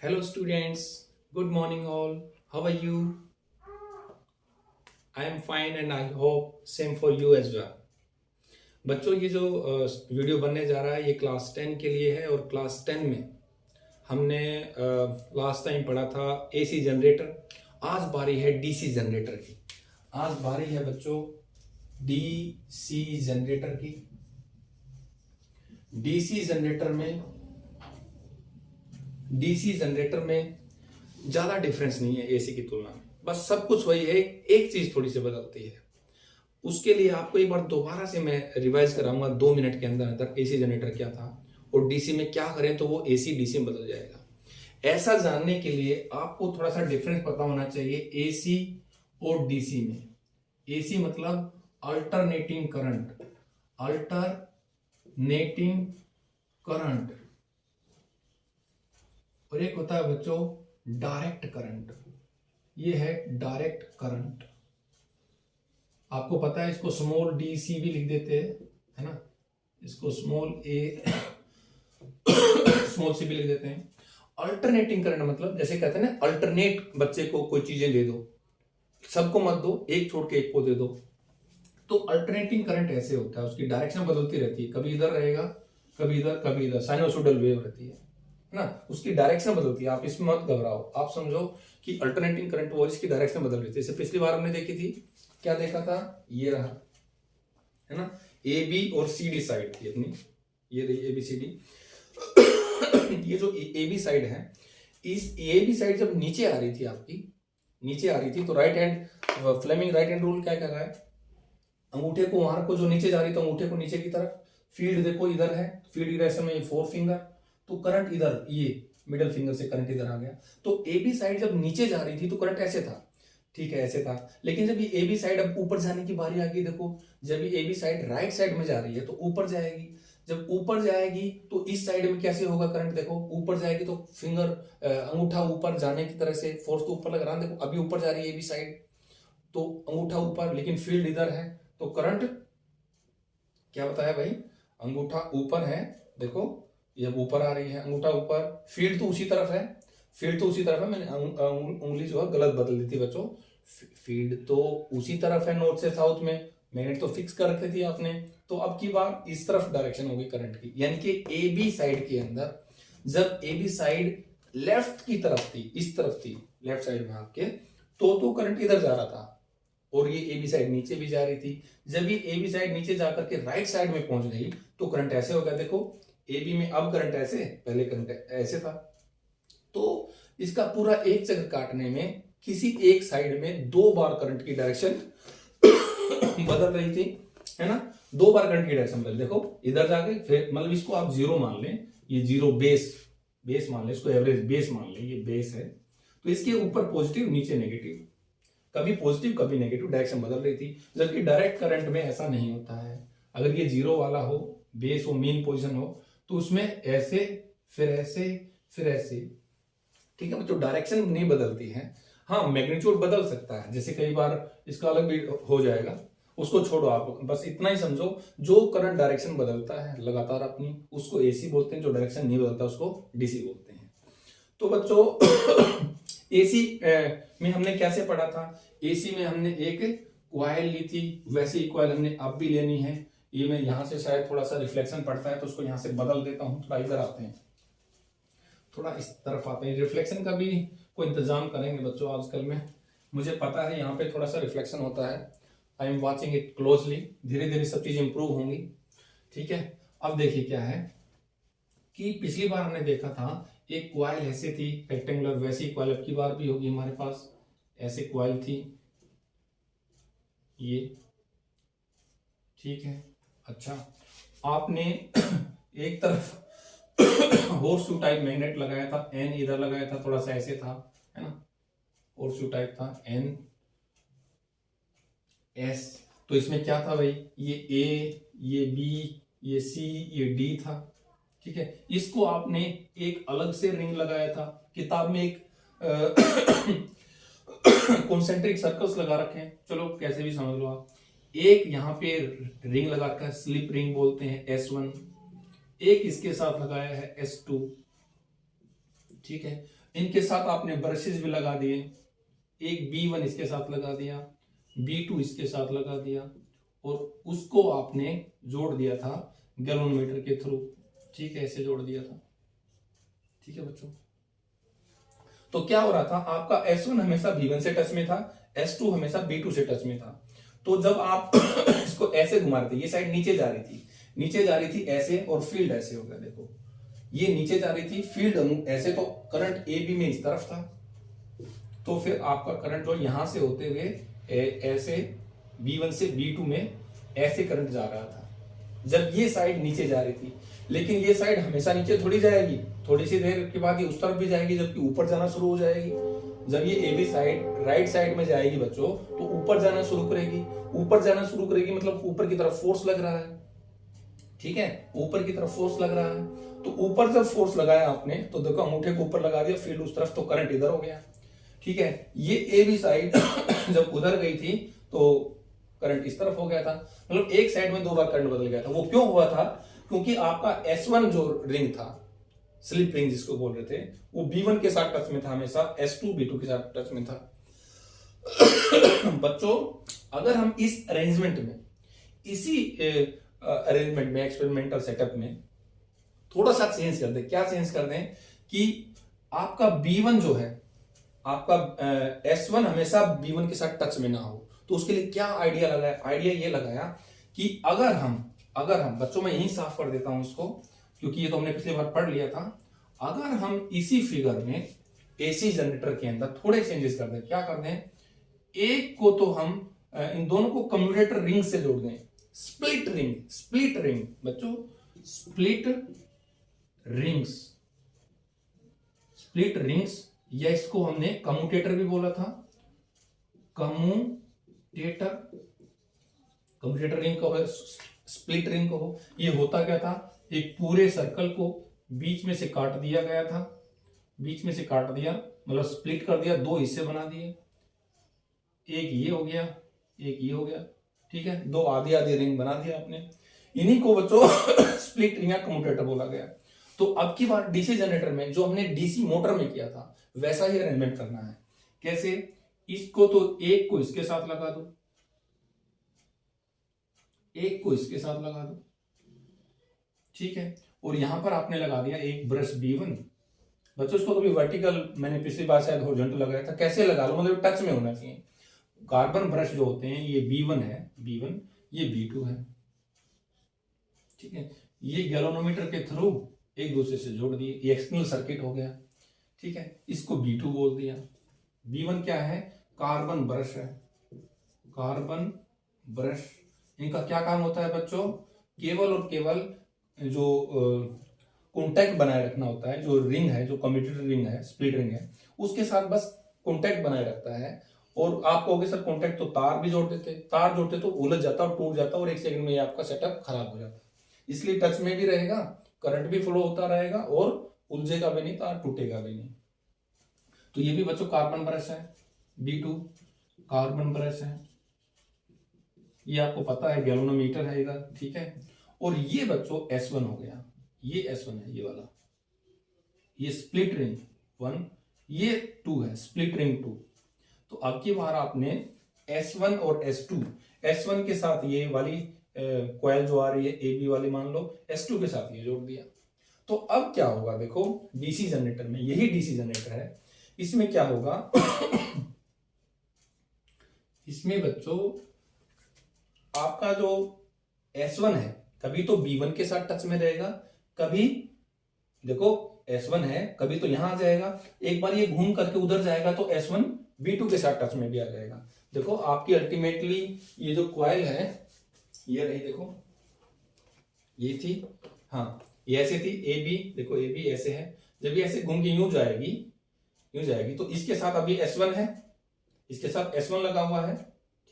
Hello students, good morning all. How are you? I am fine and I hope same for you as well. बच्चों ये जो video बनने जा रहा है ये क्लास 10 के लिए है और क्लास 10 में हमने लास्ट टाइम पढ़ा था एसी जनरेटर। आज बारी है डीसी जनरेटर की। आज बारी है बच्चों डीसी जनरेटर की। डीसी जनरेटर में ज़्यादा डिफरेंस नहीं है एसी की तुलना में, बस सब कुछ वही है, एक चीज़ थोड़ी सी बदलती है। उसके लिए आपको एक बार दोबारा से मैं रिवाइज कराऊंगा 2 मिनट के अंदर अंदर एसी जनरेटर क्या था और डीसी में क्या करें तो वो एसी डीसी में बदल जाएगा। ऐसा जानने के लिए आपको थोड़ा सा डिफरेंस पता होना चाहिए एसी और डीसी में। एसी मतलब अल्टरनेटिंग करंट और एक होता है बच्चों डायरेक्ट करंट। ये है डायरेक्ट करंट। आपको पता है इसको स्मॉल डी सी भी लिख देते हैं, है ना। इसको स्मॉल ए स्मॉल सी भी लिख देते हैं। अल्टरनेटिंग करंट मतलब जैसे कहते हैं ना, अल्टरनेट बच्चे को कोई चीजें दे दो, सबको मत दो, एक छोड़ के एक को दे दो। तो अल्टरनेटिंग करंट ऐसे होता है, उसकी डायरेक्शन बदलती रहती है, कभी इधर रहेगा कभी इधर कभी इधर, साइनोसोडल वेव रहती है ना। उसकी डायरेक्शन बदलती है, आप इसमें मत घबराओ। आप समझो कि अल्टरनेटिंग करंट वो इसकी डायरेक्शन बदल रही थी। जैसे पिछली बार हमने देखी थी, क्या देखा था, ये रहा, है ना, ए बी और सी डी साइड थी अपनी, ये रही ए बी सी डी। ये जो ए बी साइड है, इस ए बी साइड जब नीचे आ रही थी आपकी, नीचे आ रही थी तो right hand Fleming right hand rule क्या कह रहा है, अंगूठे को वहां को जो नीचे जा रही, तो अंगूठे को नीचे की तरफ, फील्ड देखो इधर है, फील्ड डायरेक्शन में ये 4 फिंगर, तो करंट इधर, ये मिडल फिंगर से करंट इधर आ गया। तो ए बी साइड जब नीचे जा रही थी तो करंट ऐसे था, ठीक है, ऐसे था। लेकिन जब ये ए बी साइड अब ऊपर जाने की बारी आ गई, देखो जब ये A B side right side में जा रही है तो ऊपर जाएगी। जब ऊपर जाएगी तो इस साइड में कैसे होगा करंट, देखो ऊपर जाएगी तो फिंगर अंगूठा ऊपर जाने की तरह से फोर्स तो ऊपर लग रहा है, देखो अभी ऊपर जा रही है ए बी साइड तो अंगूठा ऊपर, लेकिन फील्ड इधर है तो करंट क्या बताया भाई, अंगूठा ऊपर है, देखो ये ऊपर आ रही है, अंगूठा ऊपर, फील्ड तो उसी तरफ है, मैंने उंगली जो है गलत बदल दी थी बच्चों। फील्ड तो उसी तरफ है, नॉर्थ से साउथ में, मैंने तो फिक्स कर रखी थी आपने। तो अब की बार इस तरफ डायरेक्शन होगी करंट की, यानी कि ए बी साइड के अंदर जब ए बी साइड लेफ्ट की तरफ थी, इस तरफ थी लेफ्ट साइड में आपके, तो करंट इधर जा रहा था और ये ए बी साइड नीचे भी जा रही थी। जब ये ए बी साइड नीचे जाकर के राइट साइड में पहुंच गई तो करंट ऐसे हो गया, देखो ए बी में अब करंट ऐसे, पहले करंट ऐसे था। तो इसका पूरा एक चक्कर काटने में किसी एक साइड में 2 बार करंट की डायरेक्शन बदल रही थी, है ना। 2 बार करंट की डायरेक्शन बदल, देखो इधर जाके, फिर मतलब इसको आप जीरो मान लें, ये जीरो बेस मान लें, इसको एवरेज बेस मान लें, ये बेस है। तो इसके ऊपर पॉजिटिव नीचे नेगेटिव, कभी पॉजिटिव कभी नेगेटिव डायरेक्शन बदल रही थी। जबकि डायरेक्ट करंट में ऐसा नहीं होता है। अगर ये जीरो वाला हो, बेस हो, मेन पोजीशन हो, तो उसमें ऐसे फिर ऐसे फिर ऐसे, ठीक है, तो डायरेक्शन नहीं बदलती है। हाँ, मैग्नीट्यूड बदल सकता है, जैसे कई बार इसका अलग भी हो जाएगा, उसको छोड़ो, आप बस इतना ही समझो, जो करंट डायरेक्शन बदलता है लगातार अपनी, उसको एसी बोलते हैं, जो डायरेक्शन नहीं बदलता उसको डीसी बोलते हैं। तो बच्चों एसी में हमने कैसे पढ़ा था, एसी में हमने एक क्वाइल ली थी, वैसे ही क्वाइल हमने अब भी लेनी है। ये मैं यहां से शायद थोड़ा सा रिफ्लेक्शन पड़ता है तो उसको यहां से बदल देता हूं, थोड़ा इधर आते हैं, थोड़ा इस तरफ आते हैं। रिफ्लेक्शन का भी कोई इंतजाम करेंगे बच्चों आजकल में, मुझे पता है यहाँ पे थोड़ा सा रिफ्लेक्शन होता है, I am watching it closely. धीरे धीरे सब चीज इंप्रूव होंगी, ठीक है। अब देखिए क्या है कि पिछली बार हमने देखा था एक क्वाइल ऐसे थी रेक्टेंगुलर, वैसी क्वाइल अब की बार भी होगी हमारे पास, ऐसे क्वाइल थी ये, ठीक है। अच्छा, आपने एक तरफ हॉर्स शू टाइप मैग्नेट लगाया था, एन इधर लगाया था, थोड़ा सा ऐसे था, है ना, हॉर्स शू टाइप था, एन एस। तो इसमें क्या था भाई, ये ए, ये बी, ये सी, ये डी था, ठीक है। इसको आपने एक अलग से रिंग लगाया था, किताब में एक कॉन्सेंट्रिक सर्कल्स लगा रखे हैं, चलो कैसे भी समझ लो आप। एक यहाँ पे रिंग लगा रखा है, स्लिप रिंग बोलते हैं, S1, एक इसके साथ लगाया है S2, ठीक है। इनके साथ आपने ब्रशेस भी लगा दिए, एक B1 इसके साथ लगा दिया, B2 इसके साथ लगा दिया, और उसको आपने जोड़ दिया था गैल्वेनोमीटर के थ्रू। ठीक है, ऐसे जोड़ दिया था। ठीक है बच्चों, तो क्या हो रहा था, आपका S1 हमेशा B1 से टच में था, S2 हमेशा B2 से टच में था। तो जब आप इसको ऐसे घुमा रहे थे, ये साइड नीचे जा रही थी, नीचे जा रही थी ऐसे, और फील्ड ऐसे हो गया। देखो ये नीचे जा रही थी, फील्ड ऐसे, तो करंट ए बी में इस तरफ था, तो फिर आपका करंट जो यहां से होते हुए ऐसे B1 से B2 में ऐसे करंट जा रहा था, जब ये साइड नीचे जा रही थी। लेकिन ये साइड हमेशा नीचे थोड़ी जाएगी, थोड़ी सी देर के बाद ये उस तरफ भी जाएगी, जबकि ऊपर जाना शुरू हो जाएगी। जब ये A B side right side में जाएगी बच्चों, तो ऊपर जाना शुरू करेगी। ऊपर जाना शुरू करेगी मतलब ऊपर की तरफ फोर्स लग रहा है। ठीक है, ऊपर की तरफ फोर्स लग रहा है, तो ऊपर जब फोर्स लगाया आपने, तो देखो अंगूठे को ऊपर लगा दिया, फील्ड उस तरफ, तो करंट इधर हो गया। ठीक है, ये ए बी साइड जब उधर गई थी तो करंट इस तरफ हो गया था, मतलब एक साइड में दो बार करंट बदल गया था। वो क्यों हुआ था, क्योंकि आपका S1 जो रिंग था, स्लिप रिंग जिसको बोल रहे थे, वो B1 के साथ टच में था हमेशा, S2 B2 के साथ टच में था। बच्चों अगर हम इस अरेंजमेंट में, इसी अरेंजमेंट में, एक्सपेरिमेंटल सेटअप में थोड़ा सा चेंज कर दें, क्या चेंज कर दें कि आपका B1 जो है, आपका S1 हमेशा B1 के साथ टच में ना हो, तो उसके लिए क्या आइडिया लगाया, आइडिया ये लगाया कि अगर हम बच्चों में यही साफ कर देता हूं इसको, क्योंकि ये तो हमने पिछली बार पढ़ लिया था। अगर हम इसी फिगर में एसी जनरेटर के अंदर थोड़े चेंजेस कर दें, क्या कर दें, एक को तो हम इन दोनों को कम्यूटेटर रिंग से जोड़ दें, स्प्लिट रिंग बच्चों, स्प्लिट रिंग्स, या इसको हमने कम्यूटेटर भी बोला था, कम्यूटेटर रिंग को हो, स्प्लिट रिंग को हो। ये होता क्या था, एक पूरे सर्कल को बीच में से काट दिया गया था, बीच में से काट दिया मतलब स्प्लिट कर दिया, दो हिस्से बना दिए, एक ये हो गया, एक ये हो गया। ठीक है, दो आधी आधी रिंग बना दिया आपने, इन्हीं को बच्चों स्प्लिट रिंग या कम्यूटेटर बोला गया। तो अब की बार डीसी जनरेटर में जो हमने डीसी मोटर में किया था, वैसा ही अरेंजमेंट करना है। कैसे, इसको तो एक को इसके साथ लगा दो, एक को इसके साथ लगा दो। ठीक है, और यहां पर आपने लगा दिया एक ब्रश B1। बच्चों इसको कभी वर्टिकल, मैंने पिछली बार शायद हॉरिजॉन्टल लगाया था, कैसे लगा लो, मतलब टच में होना चाहिए। कार्बन ब्रश जो होते हैं, ये B1 है, B1, ये B2 है। ठीक है, ये गैल्वेनोमीटर के थ्रू एक दूसरे से जोड़ दिए, ये एक्सटर्नल सर्किट हो गया। ठीक है, इसको B2 बोल दिया। B1 क्या है, कार्बन ब्रश है, कार्बन ब्रश। इनका क्या काम होता है बच्चों, केवल और केवल जो कॉन्टैक्ट बनाए रखना होता है, जो रिंग है, जो कम्यूटेटर रिंग है, स्प्लिट रिंग है, उसके साथ बस कॉन्टैक्ट बनाए रखता है। और आप कहोगे सर कॉन्टैक्ट तो तार भी जोड़ देते, तार जोड़ते तो उलझ जाता और टूट जाता, और एक सेकंड में आपका सेटअप खराब हो जाता। इसलिए टच में भी रहेगा, करंट भी फ्लो होता रहेगा, और उलझेगा भी नहीं, तार टूटेगा भी नहीं। तो ये भी बच्चों कार्बन ब्रश है, B2 कार्बन ब्रश है, ये आपको पता है, गैल्वेनोमीटर है इधर। ठीक है, और ये बच्चों S1 हो गया, ये S1 है, ये वाला, ये स्प्लिट रिंग 1, ये 2 है, स्प्लिट रिंग 2। तो अब की बार आपने S1 और S1 के साथ ये वाली कॉइल जो आ रही है AB वाली, मान लो S2 के साथ ये जोड़ दिया। तो अब क्या होगा, देखो डीसी जनरेटर में, यही डीसी जनरेटर है, इसमें क्या होगा इसमें बच्चों आपका जो S1 है, कभी तो B1 के साथ टच में रहेगा, कभी देखो S1 है, कभी तो यहां आ जाएगा, एक बार ये घूम करके उधर जाएगा, तो S1 B2 के साथ टच में भी आ जाएगा। देखो आपकी अल्टीमेटली ये जो कॉइल है, ये रही, देखो ये थी, हाँ ये ऐसे थी AB, देखो AB ऐसे है, जब ये ऐसे घूम के यूं जाएगी, तो इसके साथ अभी S1 है, इसके साथ S1 लगा हुआ है।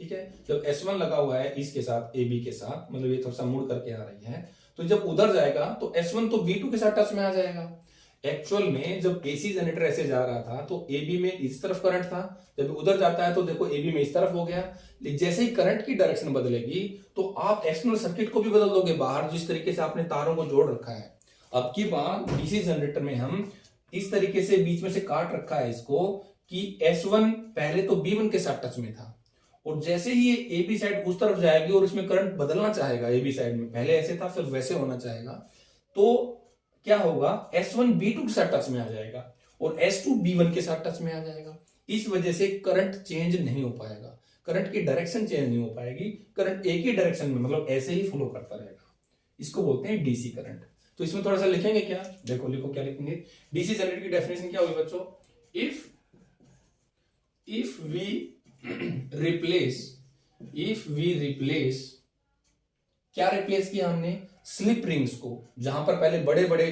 ठीक है, जब S1 लगा हुआ है इसके साथ AB के साथ, मतलब ये थोड़ा सा मुड़ करके आ रही है, तो जब उधर जाएगा तो S1 तो B2 के साथ टच में आ जाएगा। एक्चुअल में जब AC जनरेटर ऐसे जा रहा था तो AB में इस तरफ करंट था, जब उधर जाता है तो देखो AB में इस तरफ हो गया। जैसे ही करंट की डायरेक्शन बदलेगी तो आप एक्सटर्नल सर्किट को भी बदल दोगे, बाहर जिस तरीके से आपने तारों को जोड़ रखा है। अब की बार डीसी जनरेटर में हम इस तरीके से बीच में से काट रखा है इसको कि S1 पहले तो B1 के साथ टच में था, और जैसे ही ये AB साइड उस तरफ जाएगी और इसमें करंट बदलना चाहेगा, AB साइड में पहले ऐसे था फिर वैसे होना चाहेगा, तो क्या होगा, S1 B2 के साथ टच में आ जाएगा और S2 B1 के साथ टच में आ जाएगा। इस वजह से करंट चेंज नहीं हो पाएगा, करंट की डायरेक्शन चेंज नहीं हो पाएगी, करंट एक ही डायरेक्शन में मतलब ऐसे ही फ्लो करता रहेगा। इसको बोलते हैं डीसी करंट। तो इसमें थोड़ा सा लिखेंगे क्या, देखो लिखो क्या लिखेंगे। डीसी जनरेटर की डेफिनेशन क्या होगी बच्चों, if we replace क्या रिप्लेस किया हमने, स्लिप रिंग्स को, जहां पर पहले बड़े बड़े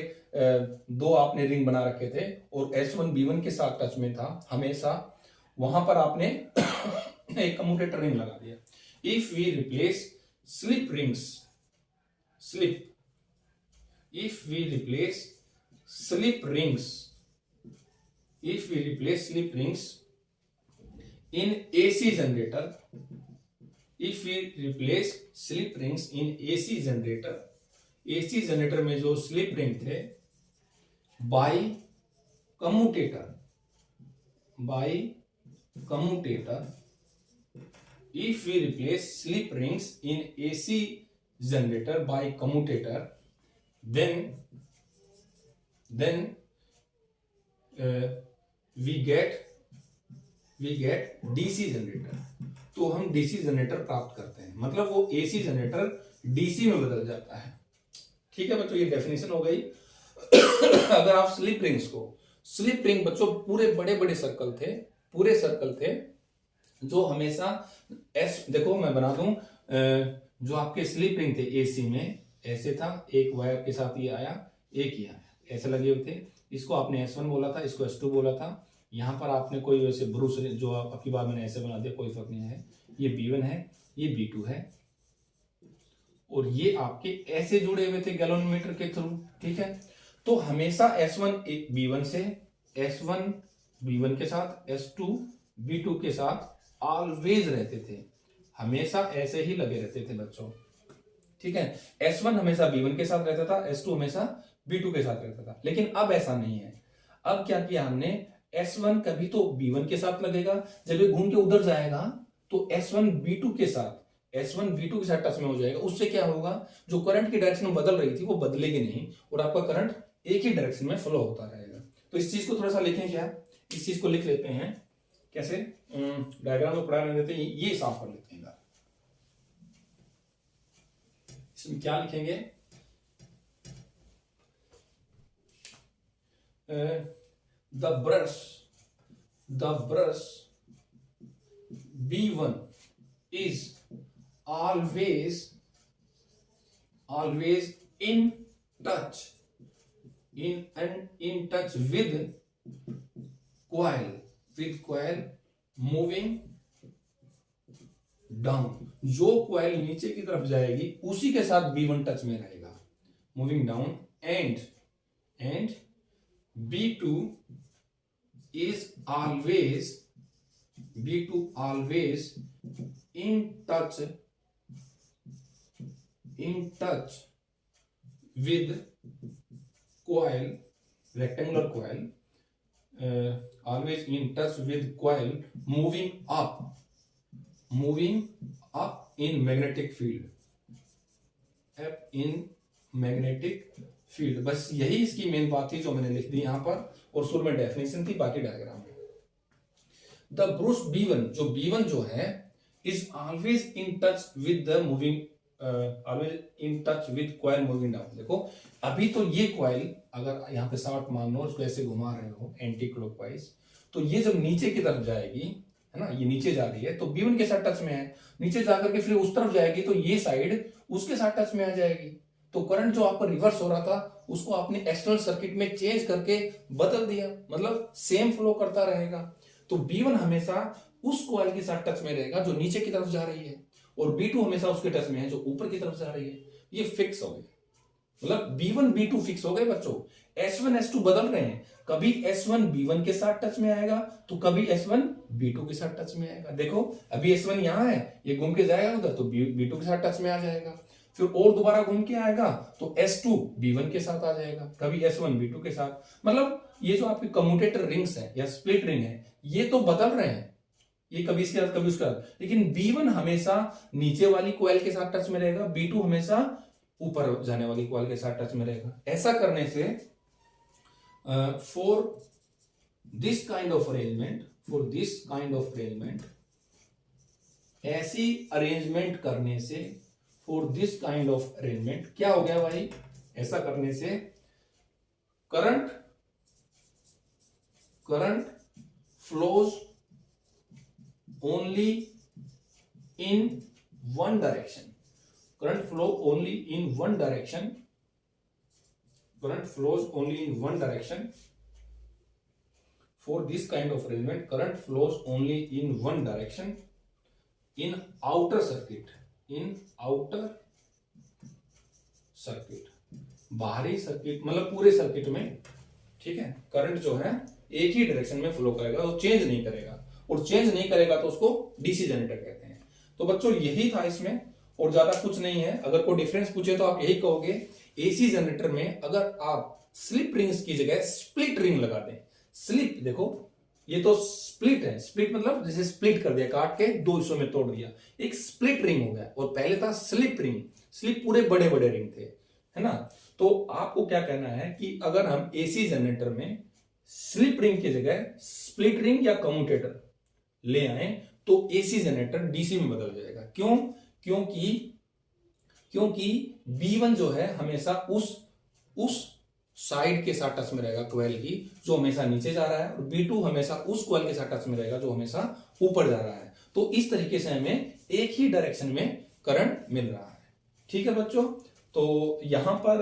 दो आपने रिंग बना रखे थे और S1 B1 के साथ टच में था हमेशा, वहां पर आपने एक कम्यूटेटर रिंग लगा दिया। If we replace slip rings, if we replace slip rings in AC generator, AC generator में जो स्लिप रिंग थे by commutator, if we replace slip rings in AC generator by commutator, then we get DC generator. तो हम DC generator प्राप्त करते हैं, मतलब वो AC जनरेटर DC में बदल जाता है। ठीक है बच्चों, ये डेफिनेशन हो गई। अगर आप स्लिप रिंग बच्चों पूरे बड़े बड़े सर्कल थे जो हमेशा देखो मैं बना दूं, जो आपके स्लिप रिंग थे AC में ऐसे था, एक वायर के साथ ये आया, एक ही आया, ऐसे लगे हुए थे। इसको आपने S1 बोला था, इसको S2 बोला था। यहां पर आपने कोई वैसे ब्रूस जो आपकी बार मैंने ऐसे बना दिया, कोई फर्क नहीं है। ये B1 है, ये B2 है, और ये आपके ऐसे जुड़े हुए थे गैलोमीटर के थ्रू। ठीक है, तो हमेशा S1 B1 से, S1 B1 के साथ, S2 B2 के साथ ऑलवेज रहते थे, हमेशा ऐसे ही लगे रहते थे बच्चों। ठीक है, S1 हमेशा B1 के साथ रहता था, S2 हमेशा B2 के साथ रहता था। लेकिन अब ऐसा नहीं है। अब क्या किया हमने, S1 कभी तो B1 के साथ लगेगा, जब ये घूम के उधर जाएगा तो S1 B2 के साथ टच में हो जाएगा। उससे क्या होगा, जो करंट की डायरेक्शन बदल रही थी वो बदलेगी नहीं और आपका करंट एक ही डायरेक्शन में फ्लो होता रहेगा। तो इस चीज को थोड़ा सा लिखें क्या, इस चीज को लिख लेते हैं कैसे, डायग्राम में पढ़ा देते हैं, ये साफ कर लेते हैं। इसमें क्या लिखेंगे, the brush B1 is always in touch with coil moving down. जो कॉइल नीचे की तरफ जाएगी उसी के साथ B1 टच में रहेगा, moving down, and B2 is always in touch with coil, rectangular coil, always in touch with coil moving up in magnetic field। बस यही इसकी मेन बात थी जो मैंने लिख दी यहां पर, और शुरू में डेफिनेशन थी, बाकी डायग्राम में। द ब्रूस B1, जो B1 जो है, is always in touch with coil moving down. देखो अभी तो ये कॉइल अगर यहाँ पे शॉर्ट मान लो, उसको ऐसे घुमा रहे हो एंटी क्लॉकवाइज, तो ये जब नीचे की तरफ जाएगी, है ना, ये नीचे जा रही है तो B1 के साथ टच में है, नीचे जाकर के फिर उस तरफ जाएगी तो ये साइड उसके साथ टच में आ जाएगी। तो करंट जो आपका रिवर्स हो रहा था उसको आपने एक्सटर्नल सर्किट में चेंज करके बदल दिया, मतलब सेम फ्लो करता रहेगा। तो B1 हमेशा उस कॉइल के साथ टच में रहेगा जो नीचे की तरफ जा रही है, और B2 हमेशा उसके टच में है जो ऊपर की तरफ जा रही है। ये फिक्स हो गए, मतलब B1 B2 फिक्स हो गए बच्चों। S1 S2 बदल रहे हैं, कभी S1 B1 के साथ टच में आएगा तो कभी S1 B2 के साथ टच में आएगा। देखो अभी S1 यहां है, ये घूम के जाएगा उधर तो B2 के साथ टच में आ जाएगा, फिर और दोबारा घूम के आएगा तो S2 B1 के साथ आ जाएगा, कभी S1 B2 के साथ। मतलब ये जो आपके कम्यूटेटर रिंग्स है या स्प्लिट रिंग है, ये तो बदल रहे हैं, ये कभी इसके साथ कभी उसके साथ, लेकिन B1 हमेशा नीचे वाली कॉइल के साथ टच में रहेगा, B2 हमेशा ऊपर जाने वाली कॉइल के साथ टच में रहेगा। ऐसा करने से for this kind of arrangement, ऐसी अरेंजमेंट करने से, for this kind of arrangement क्या हो गया भाई, ऐसा करने से current flows only in one direction, current flows only in one direction. For this kind of arrangement, current flows only in one direction in outer circuit, बाहरी circuit मतलब पूरे सर्किट में, ठीक है, करंट जो है एक ही डायरेक्शन में फ्लो करेगा, वो चेंज नहीं करेगा, और चेंज नहीं करेगा तो उसको डीसी जनरेटर कहते हैं। तो बच्चों यही था इसमें, और ज्यादा कुछ नहीं है। अगर कोई डिफरेंस पूछे तो आप यही कहोगे, एसी जनरेटर में अगर आप स्लिप रिंग्स की जगह स्प्लिट रिंग लगा दें, स्लिप देखो ये तो स्प्लिट है, स्प्लिट मतलब जैसे स्प्लिट कर दिया, काट के दो हिस्सों में तोड़ दिया, एक स्प्लिट रिंग हो गया, और पहले था स्लिप रिंग, स्लिप पूरे बड़े बड़े रिंग थे, है ना। तो आपको क्या कहना है कि अगर हम एसी जनरेटर में स्लिप रिंग की जगह स्प्लिट रिंग या कम्यूटेटर ले आए तो एसी जनरेटर डीसी में बदल जाएगा। क्यों? क्योंकि B1 जो है हमेशा उस साइड के साथ टच में रहेगा कॉइल की जो हमेशा नीचे जा रहा है, और B2 हमेशा उस कॉइल के साथ टच में रहेगा जो हमेशा ऊपर जा रहा है। तो इस तरीके से हमें एक ही डायरेक्शन में करंट मिल रहा है। ठीक है बच्चों, तो यहां पर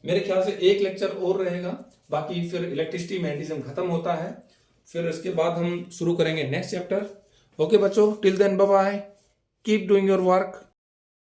मेरे ख्याल से एक लेक्चर और रहेगा, बाकी फिर इलेक्ट्रिसिटी मैग्नेटिज्म खत्म होता है, फिर इसके बाद हम शुरू करेंगे नेक्स्ट चैप्टर। ओके बच्चों, till then bye bye, keep doing your work.